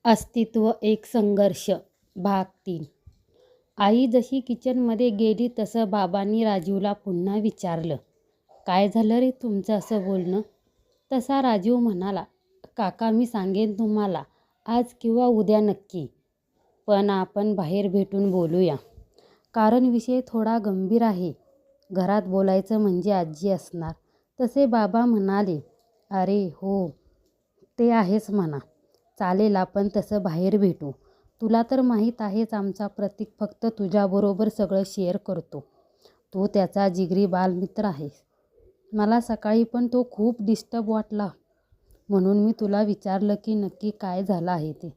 अस्तित्व एक संघर्ष भाग 3. आई जशी किचनमध्ये गेली तसं बाबांनी राजीवला पुन्हा विचारलं, काय झालं रे तुमचं असं बोलणं? तसा राजीव म्हणाला, काका मी सांगेन तुम्हाला आज किंवा उद्या नक्की, पण आपण बाहेर भेटून बोलूया, कारण विषय थोडा गंभीर आहे. घरात बोलायचं म्हणजे आजी असणार. तसे बाबा म्हणाले, अरे हो ते आहेच म्हणा, चालेल आपण तसं बाहेर भेटू. तुला तर माहीत आहेच आमचा प्रतीक फक्त तुझ्याबरोबर सगळं शेअर करतो. तू त्याचा जिगरी बालमित्र आहेस. मला सकाळी पण तो खूप डिस्टर्ब वाटला, म्हणून मी तुला विचारलं की नक्की काय झालं आहे ते.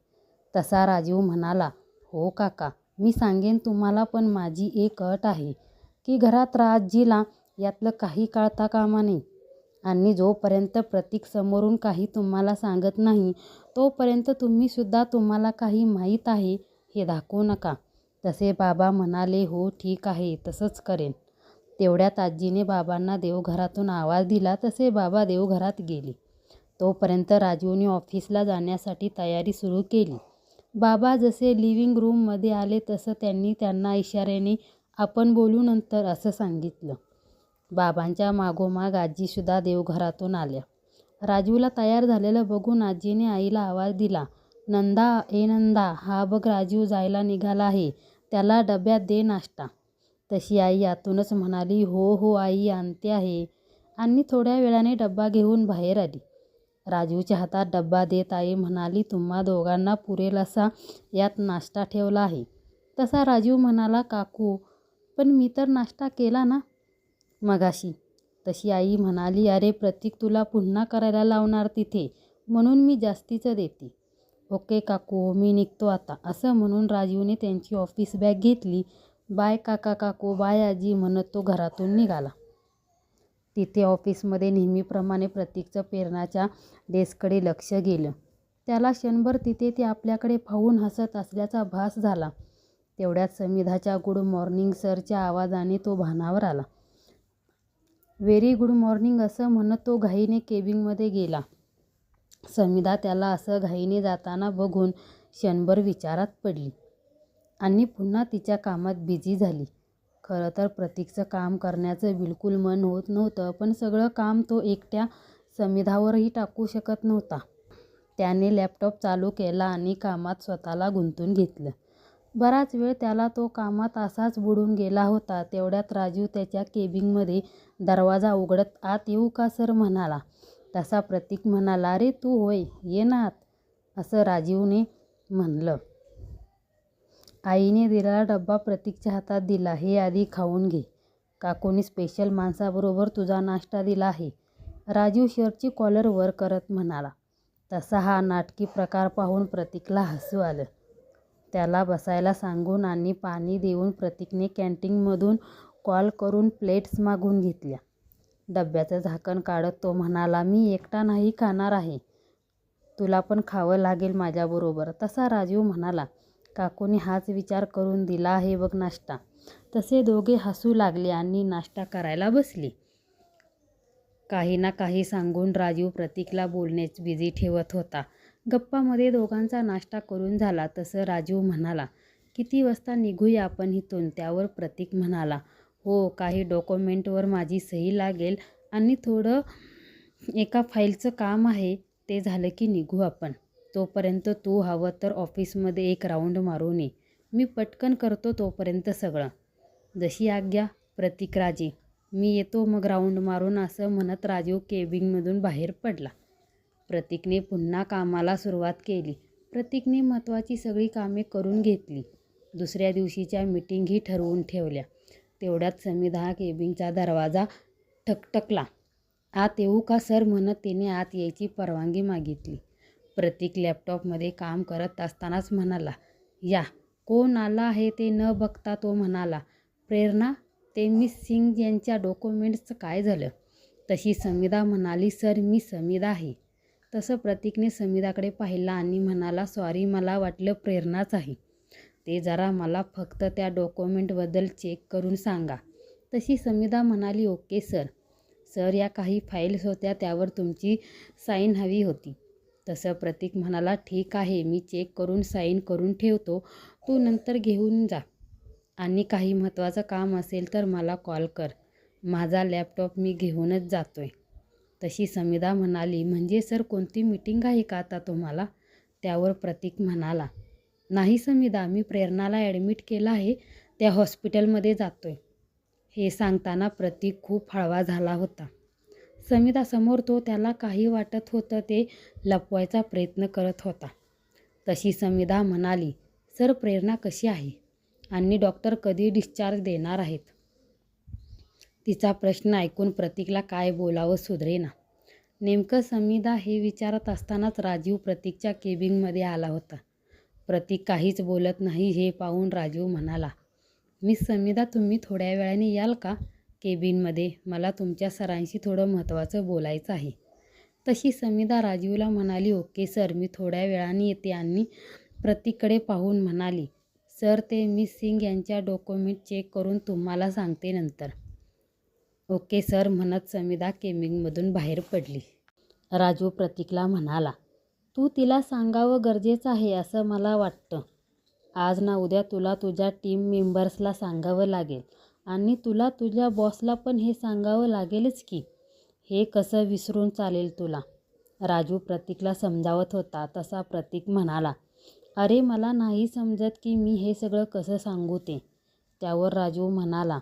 तसा राजीव म्हणाला, हो काका मी सांगेन तुम्हाला, पण माझी एक अट आहे की घरात आजीला यातलं काही कळता कामा नये, आणि जोपर्यंत प्रतीक समोरून काही तुम्हाला सांगत नाही तोपर्यंत तुम्ही सुद्धा तुम्हाला काही माहीत आहे हे दाखवू नका. तसे बाबा म्हणाले, हो ठीक आहे तसंच करेन. तेवढ्यात आजीने बाबांना देवघरातून आवाज दिला. तसे बाबा देवघरात गेले. तोपर्यंत राजीवने ऑफिसला जाण्यासाठी तयारी सुरू केली. बाबा जसे लिव्हिंग रूममध्ये आले तसं त्यांनी त्यांना इशाऱ्याने आपण बोलू नंतर असं सांगितलं. बाबांच्या मागोमाग आजीसुद्धा देवघरातून आल्या. राजूला तयार झालेलं बघून आजीने आईला आवाज दिला, नंदा ए नंदा, हा बघ राजीव जायला निघाला आहे, त्याला डब्यात दे नाश्ता. तशी आई आतूनच म्हणाली, हो हो आई आणते आहे, आणि थोड्या वेळाने डब्बा घेऊन बाहेर आली. राजूच्या हातात डब्बा देत आई म्हणाली, तुम्हा दोघांना पुरेल असा यात नाश्ता ठेवला आहे. तसा राजीव म्हणाला, काकू पण मी तर नाश्ता केला ना मगाशी. तशी आई म्हणाली, अरे प्रतीक तुला पुन्हा करायला लावणार तिथे, म्हणून मी जास्तीचं देते. ओके काकू मी निघतो आता. असं म्हणून राजीवने त्यांची ऑफिस बॅग घेतली. बाय काका काकू, बाय आजी म्हणत तो घरातून निघाला. तिथे ऑफिसमध्ये नेहमीप्रमाणे प्रतीकचं प्रेरणाच्या डेस्ककडे लक्ष गेलं. त्याला क्षणभर तिथे ते आपल्याकडे पाहून हसत असल्याचा भास झाला. तेवढ्यात समिधाच्या गुड मॉर्निंग सरच्या आवाजाने तो भानावर आला. व्हेरी गुड मॉर्निंग असं म्हणत तो घाईने केबिनमध्ये गेला. समिधा त्याला असं घाईने जाताना बघून क्षणभर विचारात पडली आणि पुन्हा तिच्या कामात बिझी झाली. खरं तर प्रतीकचं काम करण्याचं बिलकुल मन होत नव्हतं, पण सगळं काम तो एकट्या समिधावरही टाकू शकत नव्हता. त्याने लॅपटॉप चालू केला आणि कामात स्वतःला गुंतून घेतलं. बराच वेळ त्याला तो कामात असाच बुडून गेला होता. तेवढ्यात राजीव त्याच्या केबिनमध्ये दरवाजा उघडत आत येऊ का सर म्हणाला. तसा प्रतीक म्हणाला, अरे तू होय, ये ना आत, असं राजीवने म्हणलं. आईने दिलेला डब्बा प्रतीकच्या हातात दिला. हे आधी खाऊन घे, काकूने स्पेशल माणसाबरोबर तुझा नाश्ता दिला आहे, राजीव शर्टची कॉलर वर करत म्हणाला. तसा हा नाटकी प्रकार पाहून प्रतीकला हसू आलं. त्याला बसायला सांगून आणि पाणी देऊन प्रतीकने कॅन्टीनमधून कॉल करून प्लेट्स मागून घेतल्या. डब्याचं झाकण काढत तो म्हणाला, मी एकटा नाही खाणार आहे, तुला पण खावं लागेल माझ्याबरोबर. तसा राजीव म्हणाला, काकूने हाच विचार करून दिला आहे बघ नाश्ता. तसे दोघे हसू लागले आणि नाश्ता करायला बसले. काही ना काही सांगून राजीव प्रतीकला बोलण्यात बिझी ठेवत होता. गप्पामध्ये दोघांचा नाश्ता करून झाला. तसं राजीव म्हणाला, किती वाजता निघूया आपण इथून? त्यावर प्रतीक म्हणाला, हो काही डॉक्युमेंटवर माझी सही लागेल आणि थोडं एका फाईलचं काम आहे, ते झालं की निघू आपण. तोपर्यंत तू हवं तर ऑफिसमध्ये एक राऊंड मारून ये, मी पटकन करतो तोपर्यंत सगळं. जशी आज्ञा प्रतीक राजे, मी येतो मग राऊंड मारून. असं म्हणत राजीव केबिनमधून बाहेर पडला. प्रतीकने पुन्हा कामाला सुरुवात केली. प्रतीकने महत्त्वाची सगळी कामे करून घेतली. दुसऱ्या दिवशीच्या मीटिंगही ठरवून ठेवल्या. तेवढ्यात समिधा केबिनचा दरवाजा ठकठकला. आत येऊ का सर म्हणत तिने आत यायची परवानगी मागितली. प्रतीक लॅपटॉपमध्ये काम करत असतानाच म्हणाला, या कोण आला आहे ते न बघता तो म्हणाला, प्रेरणा, ते मिस सिंग यांच्या डॉक्युमेंट्सचं काय झालं? तशी समिधा म्हणाली, सर मी समिधा आहे. तसं प्रतीकने समिधाकडे पाहिला आणि म्हणाला, सॉरी मला वाटलं प्रेरणाच आहे. ते जरा मला फक्त त्या डॉक्युमेंटबद्दल चेक करून सांगा. तशी समिधा म्हणाली, ओके सर. सर या काही फाईल्स होत्या, त्यावर तुमची साईन हवी होती. तसं प्रतीक म्हणाला, ठीक आहे, मी चेक करून साईन करून ठेवतो, तू नंतर घेऊन जा आणि काही महत्त्वाचं काम असेल तर मला कॉल कर. माझा लॅपटॉप मी घेऊनच जातोय. तशी समिधा म्हणाली, म्हणजे सर कोणती मीटिंग आहे का आता तुम्हाला? त्यावर प्रतीक म्हणाला, नाही समिधा, मी प्रेरणाला ॲडमिट केलं आहे, त्या हॉस्पिटलमध्ये जातोय. हे सांगताना प्रतीक खूप हळवा झाला होता. समिधासमोर तो त्याला काही वाटत होतं ते लपवायचा प्रयत्न करत होता. तशी समिधा म्हणाली, सर प्रेरणा कशी आहे आणि डॉक्टर कधी डिस्चार्ज देणार आहेत? तिचा प्रश्न ऐकून प्रतीकला काय बोलावं सुधरेना. नेमकं समिधा हे विचारत असतानाच राजीव प्रतीकच्या केबिनमध्ये आला होता. प्रतीक काहीच बोलत नाही हे पाहून राजीव म्हणाला, मिस समिधा, तुम्ही थोड्या वेळाने याल का केबिनमध्ये? मला तुमच्या सरांशी थोडं महत्त्वाचं बोलायचं आहे. तशी समिधा राजीवला म्हणाली, ओके सर, मी थोड्या वेळाने येते आणि प्रतीककडे पाहून म्हणाली, सर ते मिस सिंग यांच्या डॉक्युमेंट चेक करून तुम्हाला सांगते नंतर. ओके सर म्हणत समिधा केबिनमधून बाहेर पडली. राजू प्रतीकला म्हणाला, तू तिला सांगावं गरजेचं आहे असं मला वाटतं. आज ना उद्या तुला तुझ्या टीम मेंबर्सला सांगावं लागेल आणि तुला तुझ्या बॉसला पण हे सांगावं लागेलच की. हे कसं विसरून चालेल तुला? राजू प्रतीकला समजावत होता. तसा प्रतीक म्हणाला, अरे मला नाही समजत की मी हे सगळं कसं सांगू ते. त्यावर राजू म्हणाला,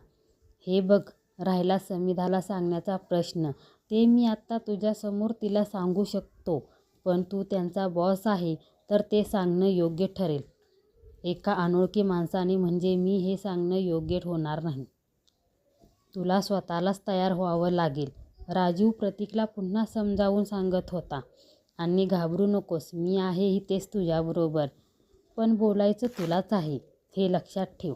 हे बघ, राहिला समिधाला सांगण्याचा प्रश्न, ते मी आत्ता तुझ्यासमोर तिला सांगू शकतो, पण तू त्यांचा बॉस आहे तर ते सांगणं योग्य ठरेल. एका अनोळखी माणसाने म्हणजे मी हे सांगणं योग्य होणार नाही. तुला स्वतःलाच तयार व्हावं लागेल. राजीव प्रतीकला पुन्हा समजावून सांगत होता. आणि घाबरू नकोस, मी आहे इथेच तुझ्याबरोबर, पण बोलायचं तुलाच आहे, हे लक्षात ठेव.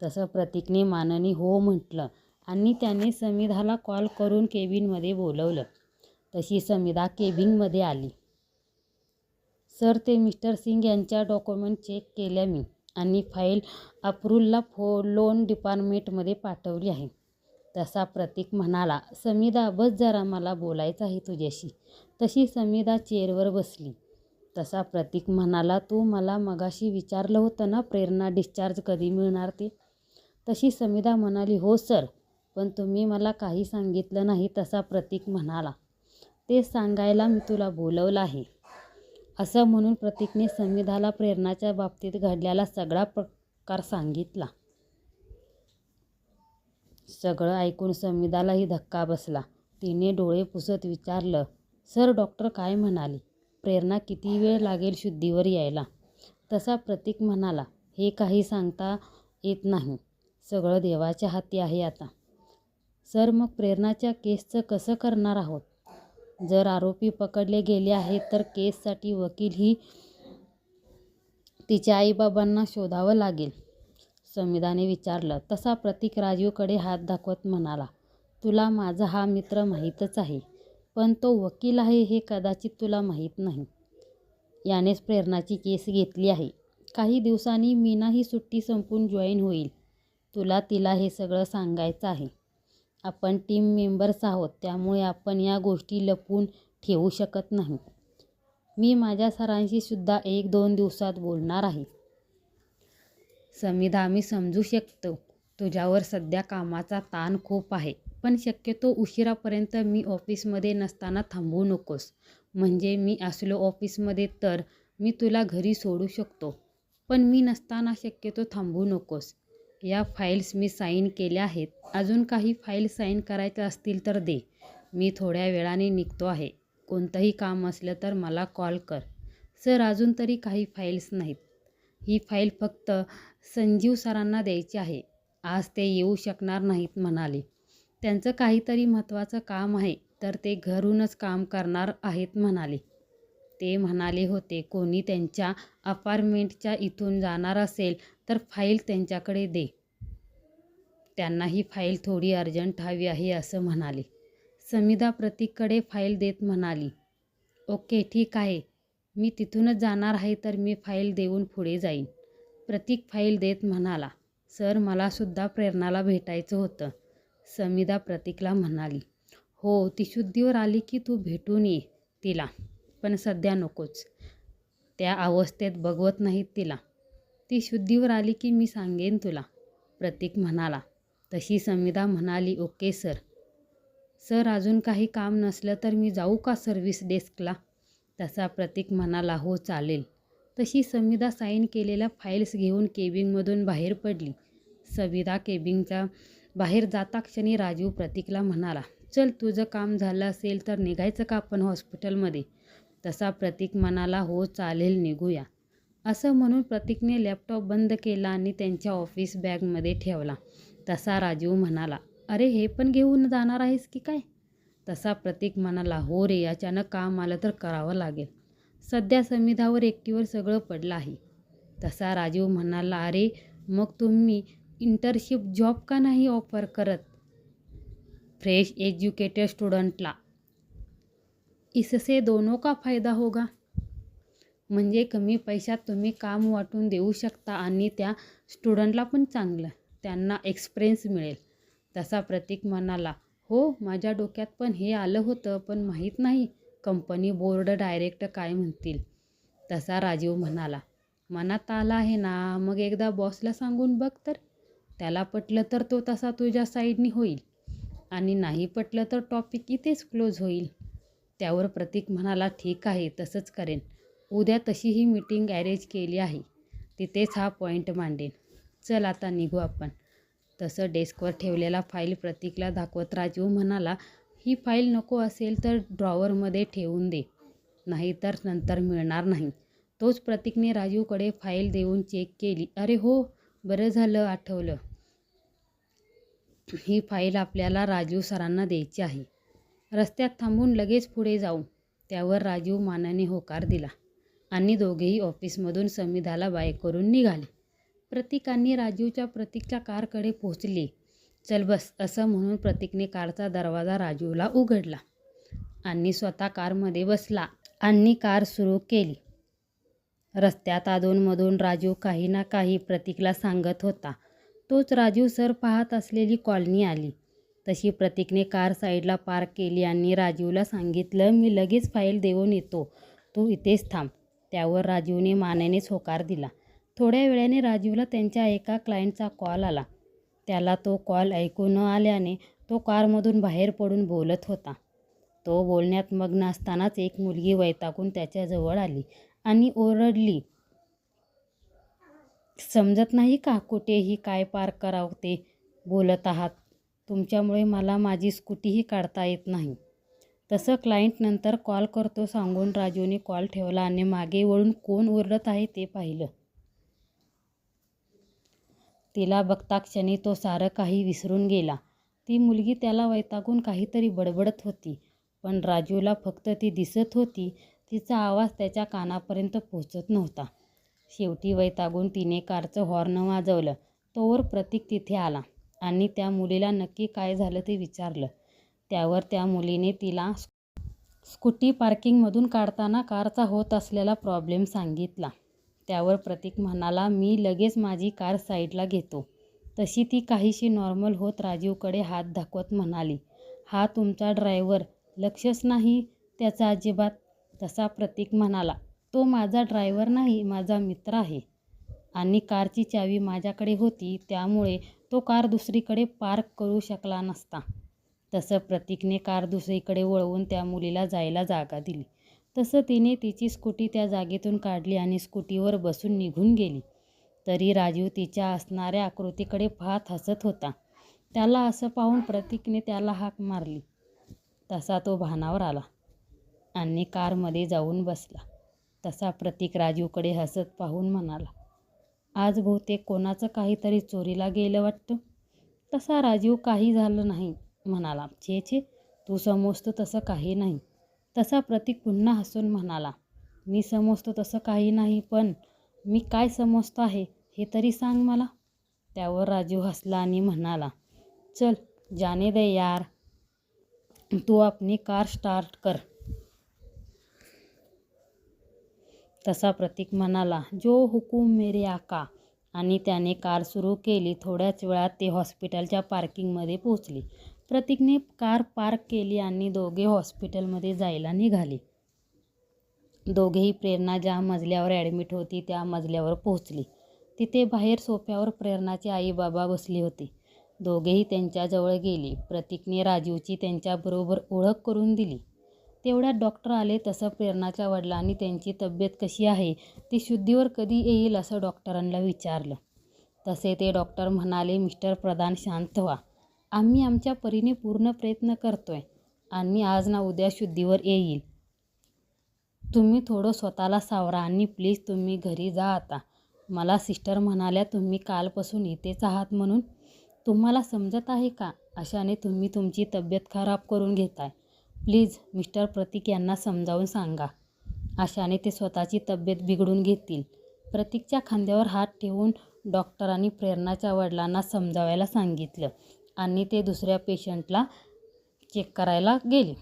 तसं प्रतीकने माननी हो म्हटलं आणि त्याने समिधाला कॉल करून केबिनमध्ये बोलवलं. तशी समिधा केबिनमध्ये आली. सर ते मिस्टर सिंग यांच्या डॉक्युमेंट चेक केल्या मी आणि फाईल अप्रूव्हलला लोन डिपार्टमेंटमध्ये पाठवली आहे. तसा प्रतीक म्हणाला, समिधा बस जरा, मला बोलायचं आहे तुझ्याशी. तशी समिधा चेअरवर बसली. तसा प्रतीक म्हणाला, तू मला मगाशी विचारलं होतं ना प्रेरणा डिस्चार्ज कधी मिळणार ते? तशी समिधा म्हणाली, हो सर, पण तुम्ही मला काही सांगितलं नाही. तसा प्रतीक म्हणाला, ते सांगायला मी तुला बोलवलं आहे. असं म्हणून प्रतीकने समिधाला प्रेरणाच्या बाबतीत घडलेला सगळा प्रकार सांगितला. सगळं ऐकून समिधालाही धक्का बसला. तिने डोळे पुसत विचारलं, सर डॉक्टर काय म्हणाले? प्रेरणा किती वेळ लागेल शुद्धीवर यायला? तसा प्रतीक म्हणाला, हे काही सांगता येत नाही, सगळं देवाच्या हाती आहे आता. सर मग प्रेरणाच्या केसचं कसं करणार आहोत? जर आरोपी पकडले गेले आहेत तर केससाठी वकील ही तिच्या आईबाबांना शोधावं लागेल, समिधाने विचारलं. तसा प्रतीक राजीवकडे हात दाखवत म्हणाला, तुला माझा हा मित्र माहीतच आहे, पण तो वकील आहे हे कदाचित तुला माहीत नाही. यानेच प्रेरणाची केस घेतली आहे. काही दिवसांनी मीनाही सुट्टी संपून जॉईन होईल. तुला तिला हे सगळं सांगायचं आहे. आपण टीम मेंबर्स आहोत, त्यामुळे आपण या गोष्टी लपवून ठेवू शकत नाही. मी माझ्या सरांशी सुद्धा 1-2 दिवसात बोलणार आहे. समिधा, मी समजू शकतो तुझ्यावर सध्या कामाचा ताण खूप आहे, पण शक्यतो उशिरापर्यंत मी ऑफिसमध्ये नसताना थांबवू नकोस. म्हणजे मी असलो ऑफिसमध्ये तर मी तुला घरी सोडू शकतो, पण मी नसताना शक्यतो थांबवू नकोस. या फाईल्स मी साईन केल्या आहेत. अजून काही फाईल साईन करायच्या असतील तर दे. मी थोड्या वेळाने निघतो आहे. कोणतंही काम असलं तर मला कॉल कर. सर अजून तरी काही फाईल्स नाहीत. ही फाईल फक्त संजीव सरांना द्यायची आहे. आज ते येऊ शकणार नाहीत म्हणाले. त्यांचं काहीतरी महत्त्वाचं काम आहे तर ते घरूनच काम करणार आहेत म्हणाले. ते म्हणाले होते कोणी त्यांच्या अपार्टमेंटच्या इथून जाणार असेल तर फाईल त्यांच्याकडे दे. त्यांना ही फाईल थोडी अर्जंट हवी आहे असं म्हणाले. समिधा प्रतीककडे फाईल देत म्हणाली, ओके ठीक आहे, मी तिथूनच जाणार आहे तर मी फाईल देऊन पुढे जाईन. प्रतीक फाईल देत म्हणाला, सर मला सुद्धा प्रेरणाला भेटायचं होतं. समिधा प्रतीकला म्हणाली, हो ती शुद्धीवर आली की तू भेटून ये तिला. पण सध्या नकोच. त्या अवस्थेत बघवत नाहीत तिला. ती शुद्धीवर आली की मी सांगेन तुला, प्रतीक म्हणाला. तशी समिधा म्हणाली, ओके सर. सर अजून काही काम नसलं तर मी जाऊ का सर्व्हिस डेस्कला? तसा प्रतीक म्हणाला, हो चालेल. तशी समिधा साईन केलेल्या फाईल्स घेऊन केबिनमधून बाहेर पडली. समिधा केबिनच्या बाहेर जाता क्षणी राजीव प्रतीकला म्हणाला, चल तुझं काम झालं असेल तर निघायचं का आपण हॉस्पिटलमध्ये? तसा प्रतीक म्हणाला, हो चालेल निघूया. असं म्हणून प्रतीकने लॅपटॉप बंद केला आणि त्यांच्या ऑफिस बॅगमध्ये ठेवला. तसा राजीव म्हणाला, अरे हे पण घेऊन जाणार आहेस की काय? तसा प्रतीक म्हणाला, हो रे, अचानक काम आलं तर करावं लागेल. सध्या समिधावर एकटीवर सगळं पडलं आहे. तसा राजीव म्हणाला, अरे मग तुम्ही इंटर्नशिप जॉब का नाही ऑफर करत फ्रेश एज्युकेटेड स्टुडंटला? इससे दोनों का फायदा होगा. म्हणजे कमी पैशात तुम्ही काम वाटून देऊ शकता आणि त्या स्टुडंटला पण चांगलं, त्यांना एक्सपिरियन्स मिळेल. तसा प्रतीक म्हणाला, हो माझ्या डोक्यात पण हे आलं होतं, पण माहीत नाही कंपनी बोर्ड डायरेक्ट काय म्हणतील. तसा राजीव म्हणाला, मनात आला आहे ना, मग एकदा बॉसला सांगून बघ तर. त्याला पटलं तर तो तसा तुझ्या साईडनी होईल आणि नाही पटलं तर टॉपिक इथेच क्लोज होईल. त्यावर प्रतीक म्हणाला, ठीक आहे तसंच करेन. उद्या तशीही मीटिंग अरेंज केली आहे, तिथेच हा पॉईंट मांडेन. चल आता निघू आपण. तसं डेस्कवर ठेवलेला फाईल प्रतीकला दाखवत राजीव म्हणाला, ही फाईल नको असेल तर ड्रॉवरमध्ये ठेवून दे, नाहीतर नंतर मिळणार नाही. तोच प्रतीकने राजीवकडे फाईल देऊन चेक केली. अरे हो, बरं झालं आठवलं. ही फाईल आपल्याला राजीव सरांना द्यायची आहे. रस्त्यात थांबून लगेच पुढे जाऊ. त्यावर राजीव मानाने होकार दिला आणि दोघेही ऑफिसमधून समिधाला बाय करून निघाले. प्रतीकांनी राजीवच्या प्रतीकच्या कारकडे पोहोचले. चल बस असं म्हणून प्रतीकने कारचा दरवाजा राजीवला उघडला आणि स्वतः कारमध्ये बसला आणि कार सुरू केली. रस्त्यात अधूनमधून राजीव काही ना काही प्रतीकला सांगत होता. तोच राजीव सर पाहत असलेली कॉलनी आली. तशी प्रतीकने कार साईडला पार्क केली आणि राजीवला सांगितलं, मी लगेच फाईल देऊन येतो, तू इथेच थांब. त्यावर राजीवने मानेनेच होकार दिला. थोड्या वेळाने राजीवला त्यांच्या एका क्लायंटचा कॉल आला. त्याला तो कॉल ऐकू न आल्याने तो कारमधून बाहेर पडून बोलत होता. तो बोलण्यात मग्न असतानाच एक मुलगी वैतागून त्याच्याजवळ आली आणि ओरडली, समजत नाही का कुठेही काय पार्क करावं ते बोलत आहात? तुमच्यामुळे मला माझी स्कूटीही काढता येत नाही. तसं क्लायंट नंतर कॉल करतो सांगून राजूने कॉल ठेवला आणि मागे वळून कोण ओरडत आहे ते पाहिलं. तिला बघता क्षणी तो सारं काही विसरून गेला. ती मुलगी त्याला वैतागून काहीतरी बडबडत होती, पण राजूला फक्त ती दिसत होती. तिचा आवाज त्याच्या कानापर्यंत पोहोचत नव्हता. शेवटी वैतागून तिने कारचं हॉर्न वाजवलं. तोवर प्रतीक तिथे आला आणि त्या मुलीला नक्की काय झालं ते विचारलं. त्यावर त्या मुलीने तिला स्कूटी पार्किंगमधून काढताना कारचा होत असलेला प्रॉब्लेम सांगितला. त्यावर प्रतीक म्हणाला, मी लगेच माझी कार साईडला घेतो. तशी ती काहीशी नॉर्मल होत राजीवकडे हात दाखवत म्हणाली, हा तुमचा ड्रायव्हर, लक्षच नाही त्याचा अजिबात. तसा प्रतीक म्हणाला, तो माझा ड्रायव्हर नाही, माझा मित्र आहे आणि कारची चावी माझ्याकडे होती, त्यामुळे तो कार दुसरीकडे पार्क करू शकला नसता. तसं प्रतीकने कार दुसरीकडे वळवून त्या मुलीला जायला जागा दिली. तसं तिने तिची स्कूटी त्या जागेतून काढली आणि स्कूटीवर बसून निघून गेली. तरी राजीव तिच्या असणाऱ्या आकृतीकडे पाहत हसत होता. त्याला असं पाहून प्रतीकने त्याला हाक मारली. तसा तो भानावर आला आणि कारमध्ये जाऊन बसला. तसा प्रतीक राजीवकडे हसत पाहून म्हणाला, आज बहुतेक कोणाचं काहीतरी चोरीला गेलं वाटतं. तसा राजीव काही झालं नाही म्हणाला, छे छे, तू समजतो तसं काही नाही. तसा प्रतीक पुन्हा हसून म्हणाला, मी समजतो तसं काही नाही, पण मी काय समजतो आहे हे तरी सांग मला. त्यावर राजीव हसला आणि म्हणाला, चल जाने दे यार, तू अपनी कार स्टार्ट कर. तसा प्रतीक म्हणाला, जो हुकूम मेरे आका, आणि त्याने कार सुरू केली. थोड्याच वेळात ते हॉस्पिटलच्या पार्किंगमध्ये पोहोचले. प्रतीकने कार पार्क केली आणि दोघे हॉस्पिटलमध्ये जायला निघाले. दोघेही प्रेरणा ज्या मजल्यावर ॲडमिट होती त्या मजल्यावर पोहोचली. तिथे बाहेर सोफ्यावर प्रेरणाचे आई बाबा बसले होते. दोघेही त्यांच्याजवळ गेले. प्रतीकने राजीवची त्यांच्याबरोबर ओळख करून दिली. तेवढ्यात डॉक्टर आले. तसं प्रेरणाच्या वडिलांनी त्यांची तब्येत कशी आहे, ती शुद्धीवर कधी येईल असं डॉक्टरांना विचारलं. तसे ते डॉक्टर म्हणाले, मिस्टर प्रधान शांत व्हा. आम्ही आमच्या परीने पूर्ण प्रयत्न करतोय आणि आज ना उद्या शुद्धीवर येईल. तुम्ही थोडं स्वतःला सावरा आणि प्लीज तुम्ही घरी जा आता. मला सिस्टर म्हणाल्या तुम्ही कालपासून इथेच आहात म्हणून. तुम्हाला समजत आहे का? अशाने तुम्ही तुमची तब्येत खराब करून घेताय. प्लीज मिस्टर प्रतीक यांना समजावून सांगा. अशाने ते स्वतःची तब्येत बिघडून घेतील. प्रतीकच्या खांद्यावर हात ठेवून डॉक्टरांनी प्रेरणाच्या वडिलांना समजावायला सांगितलं आणि ते दुसऱ्या पेशंटला चेक करायला गेले.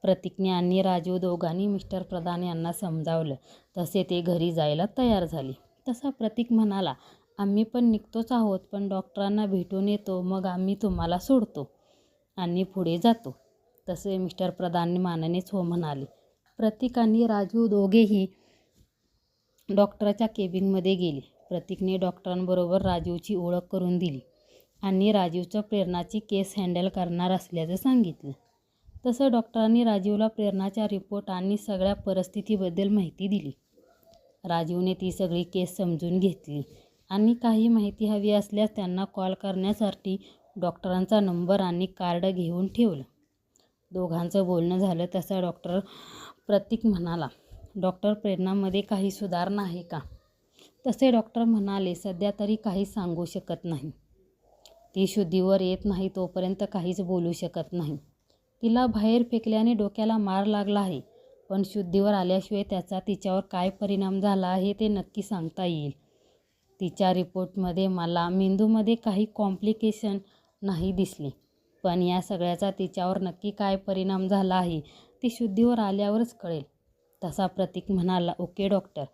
प्रतीकने आणि राजीव दोघांनी मिस्टर प्रधान यांना समजावलं. तसे ते घरी जायला तयार झाले. तसा प्रतीक म्हणाला, आम्ही पण निघतोच आहोत, पण डॉक्टरांना भेटून येतो, मग आम्ही तुम्हाला सोडतो आणि पुढे जातो. तसे मिस्टर प्रधान मानानेच हो म्हणाले. प्रतीक आणि राजीव दोघेही डॉक्टरच्या केबिनमध्ये गेले. प्रतीकने डॉक्टरांबरोबर राजीवची ओळख करून दिली आणि राजीवचं प्रेरणाची केस हँडल करणार असल्याचं सांगितलं. तसं डॉक्टरांनी राजीवला प्रेरणाचा रिपोर्ट आणि सगळ्या परिस्थितीबद्दल माहिती दिली. राजीवने ती सगळी केस समजून घेतली आणि काही माहिती हवी असल्यास त्यांना कॉल करण्यासाठी डॉक्टरांचा नंबर आणि कार्ड घेऊन ठेवलं. दोघांचं बोलणं झालं. तसा डॉक्टर प्रतीक म्हणाला, डॉक्टर प्रेरणामध्ये काही सुधारणा आहे का? तसे डॉक्टर म्हणाले, सध्या तरी काहीच सांगू शकत नाही. ती शुद्धीवर येत नाही तोपर्यंत काहीच बोलू शकत नाही. तिला बाहेर फेकल्याने डोक्याला मार लागला आहे, पण शुद्धीवर आल्याशिवाय त्याचा तिच्यावर काय परिणाम झाला आहे ते नक्की सांगता येईल. तिच्या रिपोर्टमध्ये मला मेंदूमध्ये काही कॉम्प्लिकेशन नाही दिसले, पण या सगळ्याचा तिच्यावर नक्की काय परिणाम झाला आहे ती शुद्धीवर आल्यावरच कळेल. तसा प्रतीक म्हणाला, ओके डॉक्टर,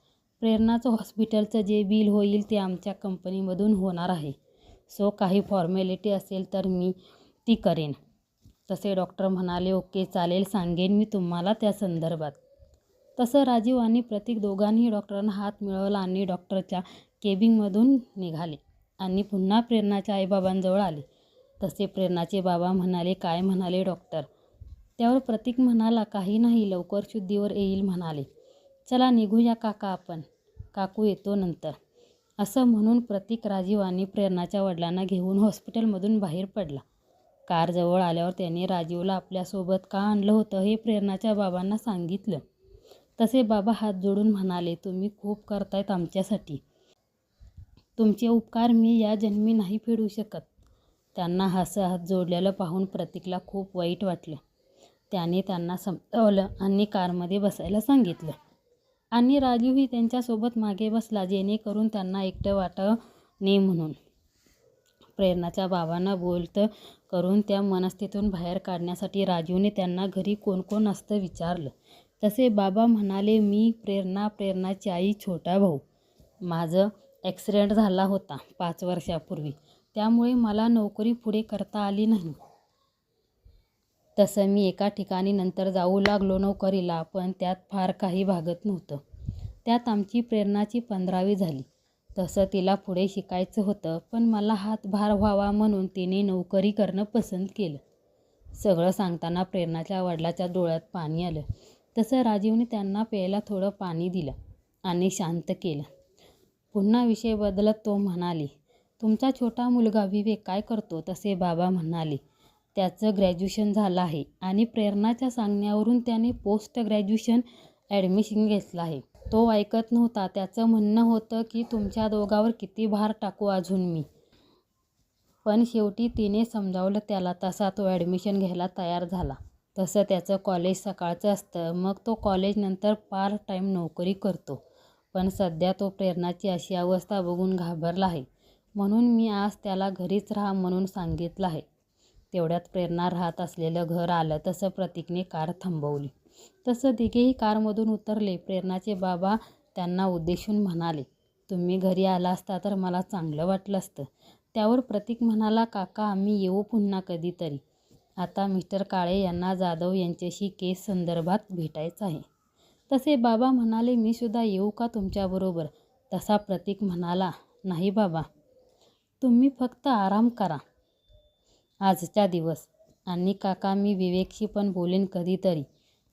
प्रेरणाचं हॉस्पिटलचं जे बिल होईल ते आमच्या कंपनीमधून होणार आहे. सो काही फॉर्मॅलिटी असेल तर मी ती करेन. तसे डॉक्टर म्हणाले, ओके चालेल, सांगेन मी तुम्हाला त्या संदर्भात. तसं राजीव आणि प्रतीक दोघांनी डॉक्टरांना हात मिळवला आणि डॉक्टरच्या केबिनमधून निघाले आणि पुन्हा प्रेरणाच्या आईबाबांजवळ आले. तसे प्रेरणाचे बाबा म्हणाले, काय म्हणाले डॉक्टर? त्यावर प्रतीक म्हणाला, काही नाही, लवकर शुद्धीवर येईल म्हणाले. चला निघूया काका आपण. काकू येतो नंतर. असं म्हणून प्रतीक राजीव आणि प्रेरणाच्या वडिलांना घेऊन हॉस्पिटलमधून बाहेर पडला. कार जवळ आल्यावर त्याने राजीवला आपल्यासोबत का आणलं होतं हे प्रेरणाच्या बाबांना सांगितलं. तसे बाबा हात जोडून म्हणाले, तुम्ही खूप करतायत आमच्यासाठी. तुमचे उपकार मी या जन्मी नाही फेडू शकत. त्यांना हात जोडलेलं पाहून प्रतीकला खूप वाईट वाटलं. त्याने त्यांना समजावलं आणि कारमध्ये बसायला सांगितलं आणि राजीवही त्यांच्यासोबत मागे बसला, जेणेकरून त्यांना एकटं वाटू नये म्हणून. प्रेरणाच्या बाबांना बोलत करून त्या मनस्थितीतून बाहेर काढण्यासाठी राजीवने त्यांना घरी कोण कोण असतं विचारलं. तसे बाबा म्हणाले, मी प्रेरणाची आई, छोटा भाऊ. माझं ॲक्सिडेंट झाला होता 5 वर्षापूर्वी, त्यामुळे मला नोकरी पुढे करता आली नाही. तसं मी एका ठिकाणी नंतर जाऊ लागलो नोकरीला, पण त्यात फार काही भागत नव्हतं. त्यात आमची प्रेरणाची 15वी झाली. तसं तिला पुढे शिकायचं होतं, पण मला हातभार व्हावा म्हणून तिने नोकरी करणं पसंत केलं. सगळं सांगताना प्रेरणाच्या वडिलाच्या डोळ्यात पाणी आलं. तसं राजीवने त्यांना प्यायला थोडं पाणी दिलं आणि शांत केलं. पुन्हा विषय बदलत तो म्हणाले, तुमचा छोटा मुलगा विवेक काय करतो? तसे बाबा म्हणाले, त्याचं ग्रॅज्युएशन झालं आहे आणि प्रेरणाच्या सांगण्यावरून त्याने पोस्ट ग्रॅज्युएशन ॲडमिशन घेतलं आहे. तो ऐकत नव्हता. त्याचं म्हणणं होतं की तुमच्या दोघांवर किती भार टाकू अजून मी. पण शेवटी तिने समजावलं त्याला. तसा तो ॲडमिशन घ्यायला तयार झाला. तसं त्याचं कॉलेज सकाळचं असतं, मग तो कॉलेजनंतर पार्ट टाईम नोकरी करतो. पण सध्या तो प्रेरणाची अशी अवस्था बघून घाबरला आहे, म्हणून मी आज त्याला घरीच राहा म्हणून सांगितलं आहे. तेवढ्यात प्रेरणा राहत असलेलं घर आलं. तसं प्रतीकने कार थांबवली. तसं तिघेही कारमधून उतरले. प्रेरणाचे बाबा त्यांना उद्देशून म्हणाले, तुम्ही घरी आला असता तर मला चांगलं वाटलं असतं. त्यावर प्रतीक म्हणाला, काका आम्ही येऊ पुन्हा कधीतरी. आता मिस्टर काळे यांना जाधव यांच्याशी केस संदर्भात भेटायचं आहे. तसे बाबा म्हणाले, मी सुद्धा येऊ का तुमच्याबरोबर? तसा प्रतीक म्हणाला, नाही बाबा, तुम्ही फक्त आराम करा आजच्या दिवस. आणि काका, मी विवेकशी पण बोलेन कधीतरी.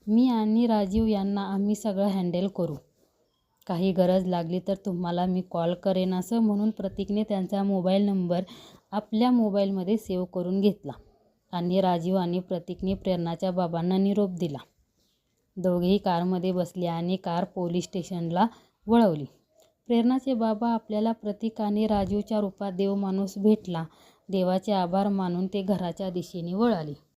मी आणि राजीव यांना आम्ही सगळं हँडल करू. काही गरज लागली तर तुम्हाला मी कॉल करेन. असं म्हणून प्रतीकने त्यांचा मोबाईल नंबर आपल्या मोबाईलमध्ये सेव्ह करून घेतला आणि राजीव आणि प्रतीकने प्रेरणाच्या बाबांना निरोप दिला. दोघेही कारमध्ये बसले आणि कार पोलीस स्टेशनला वळवली. प्रेरणाचे बाबा, आपल्याला प्रतीक आणि राजीवच्या रूपात देव माणूस भेटला. देवाचे आभार मानून ते घराच्या दिशेने वळाले.